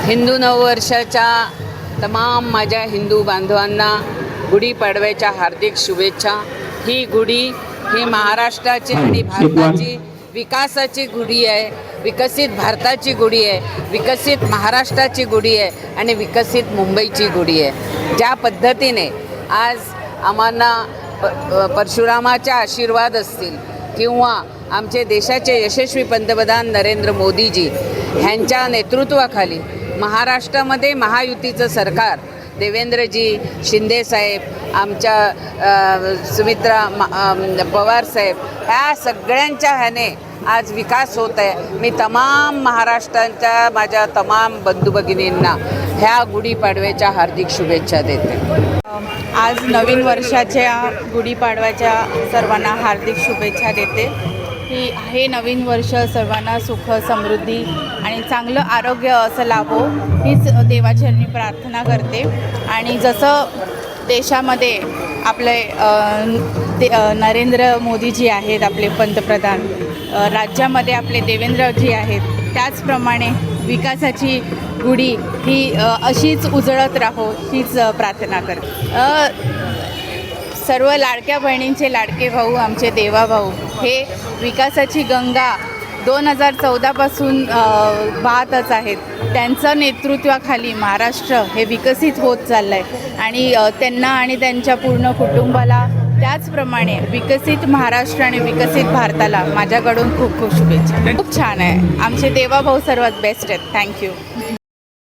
हिंदू नववर्षाच्या तमाम माझ्या हिंदू बांधवांना गुढीपाडव्याच्या हार्दिक शुभेच्छा। ही गुढी ही महाराष्ट्राची आणि भारताची विकासाची गुढी आहे, विकसित भारताची गुढी आहे, विकसित महाराष्ट्राची गुढी आहे आणि विकसित मुंबईची गुढी आहे। ज्या पद्धतीने आज आम्हाला परशुरामाचे आशीर्वाद असतील किंवा आमचे देशाचे यशस्वी पंतप्रधान नरेंद्र मोदीजी ह्यांच्या नेतृत्वाखाली महाराष्ट्रामध्ये महायुतीचं सरकार, देवेंद्रजी शिंदेसाहेब, आमच्या सुमित्रा पवारसाहेब, ह्या सगळ्यांच्या ह्याने आज विकास होत आहे। मी तमाम महाराष्ट्राच्या माझ्या तमाम बंधू भगिनींना ह्या गुढीपाडव्याच्या हार्दिक शुभेच्छा देते। आज नवीन वर्षाच्या गुढीपाडव्याच्या सर्वांना हार्दिक शुभेच्छा देते। हे नवीन वर्ष सर्वांना सुख समृद्धी आणि चांगलं आरोग्य असं लाभो हीच देवाचरणी प्रार्थना करते। आणि जसं देशामध्ये आपले नरेंद्र मोदीजी आहेत आपले पंतप्रधान, राज्यामध्ये आपले देवेंद्रजी आहेत, त्याचप्रमाणे विकासाची गुढी ही अशीच उजळत राहो हीच प्रार्थना करते। सर्व लाडक्या बहिणींचे लाडके भाऊ, आमचे देवाभाऊ हे विकासाची गंगा 2014पासून वाहतच आहेत। त्यांचं नेतृत्वाखाली महाराष्ट्र हे विकसित होत चाललं आहे आणि त्यांना आणि त्यांच्या पूर्ण कुटुंबाला त्याचप्रमाणे विकसित महाराष्ट्र आणि विकसित भारताला माझ्याकडून खूप खूप शुभेच्छा। खूप छान आहे, आमचे देवाभाऊ सर्वात बेस्ट आहेत। थँक्यू।